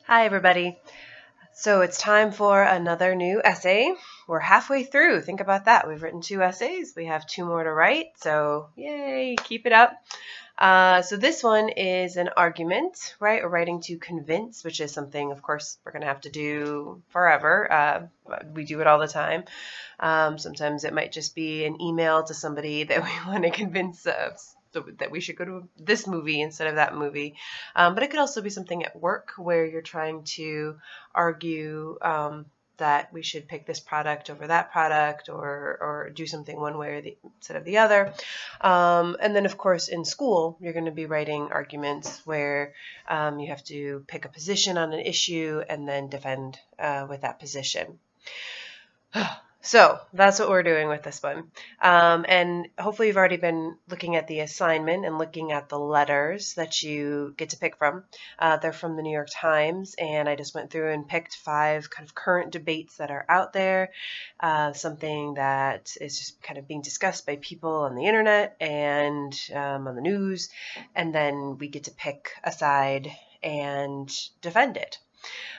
Hi, everybody. So it's time for another new essay. We're halfway through. Think about that. We've written 2 essays. We have 2 more to write. So yay, keep it up. So this one is an argument, right? Or writing to convince, which is something, of course, we're going to have to do forever. We do it all the time. Sometimes it might just be an email to somebody that we want to convince that we should go to this movie instead of that movie. But it could also be something at work where you're trying to argue that we should pick this product over that product or do something one way or instead of the other. And then, of course, in school, you're going to be writing arguments where you have to pick a position on an issue and then defend with that position. So that's what we're doing with this one. And hopefully you've already been looking at the assignment and looking at the letters that you get to pick from. They're from the New York Times, and I just went through and picked 5 kind of current debates that are out there, something that is just kind of being discussed by people on the internet and on the news, and then we get to pick a side and defend it.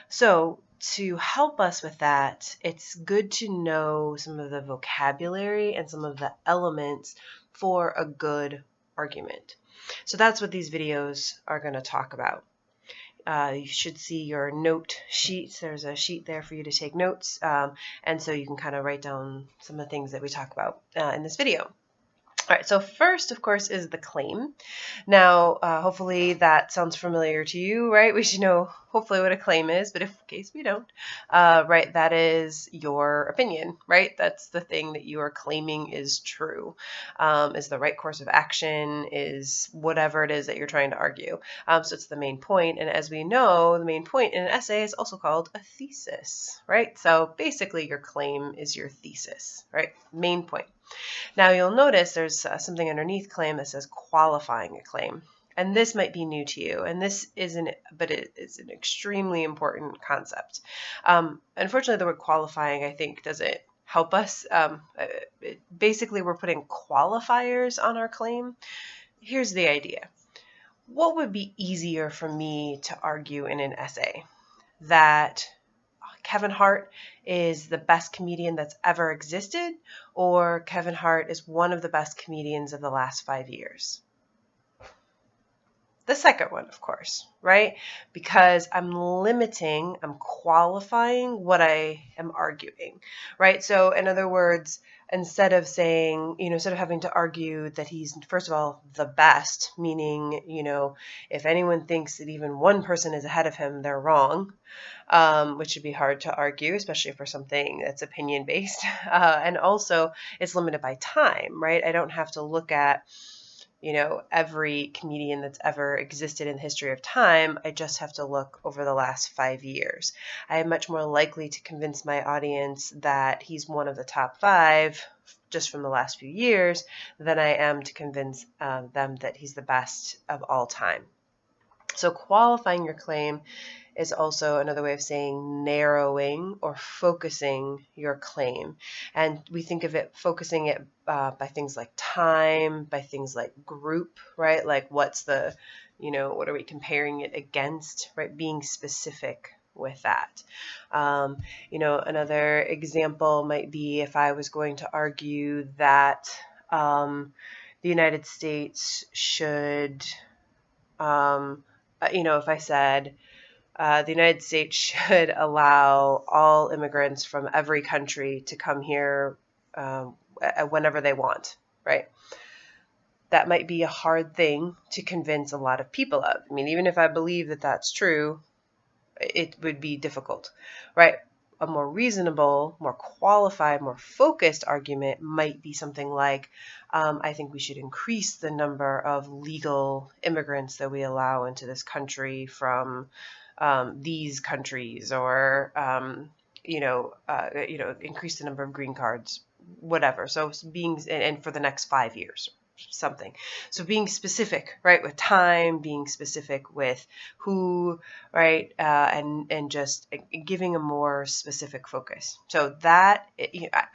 So to help us with that, it's good to know some of the vocabulary and some of the elements for a good argument. So that's what these videos are going to talk about. You should see your note sheets. There's a sheet there for you to take notes, and so you can kind of write down some of the things that we talk about in this video. All right, so first, of course, is the claim. Now, hopefully that sounds familiar to you, right? We should know hopefully what a claim is, but if in case we don't, right, that is your opinion, right? That's the thing that you are claiming is true, is the right course of action, is whatever it is that you're trying to argue. So it's the main point, and as we know, the main point in an essay is also called a thesis, right? So basically your claim is your thesis, right? Main point. Now you'll notice there's something underneath claim that says qualifying a claim. And this might be new to you, and this isn't, but it is an extremely important concept. Unfortunately, the word qualifying, I think, doesn't help us. Basically, we're putting qualifiers on our claim. Here's the idea. What would be easier for me to argue in an essay? That Kevin Hart is the best comedian that's ever existed, or Kevin Hart is one of the best comedians of the last 5 years? The second one, of course, right? Because I'm qualifying what I am arguing, right? So in other words, instead of saying, instead of having to argue that he's, first of all, the best, meaning, if anyone thinks that even one person is ahead of him, they're wrong, which would be hard to argue, especially for something that's opinion-based. And also, it's limited by time, right? I don't have to look at every comedian that's ever existed in the history of time. I just have to look over the last 5 years. I am much more likely to convince my audience that he's one of the top 5 just from the last few years than I am to convince them that he's the best of all time. So qualifying your claim is also another way of saying narrowing or focusing your claim. And we think of it focusing it by things like time, by things like group, right? Like what's the, what are we comparing it against, right? Being specific with that. Another example might be if I was going to argue that the United States should, if I said, the United States should allow all immigrants from every country to come here whenever they want, right? That might be a hard thing to convince a lot of people of. I mean, even if I believe that that's true, it would be difficult, right? A more reasonable, more qualified, more focused argument might be something like, I think we should increase the number of legal immigrants that we allow into this country from these countries, or increase the number of green cards, whatever. So and for the next 5 years, something. So being specific, right, with time, being specific with who, right, and just giving a more specific focus. So that,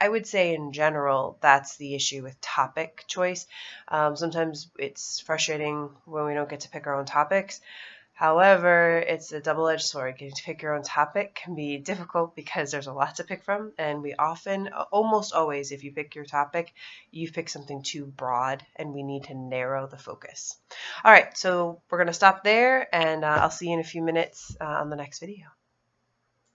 I would say in general, that's the issue with topic choice. Sometimes it's frustrating when we don't get to pick our own topics. However, it's a double-edged sword. Getting to pick your own topic can be difficult because there's a lot to pick from, and we often, almost always, if you pick your topic, you pick something too broad, and we need to narrow the focus. All right, so we're going to stop there, and I'll see you in a few minutes on the next video.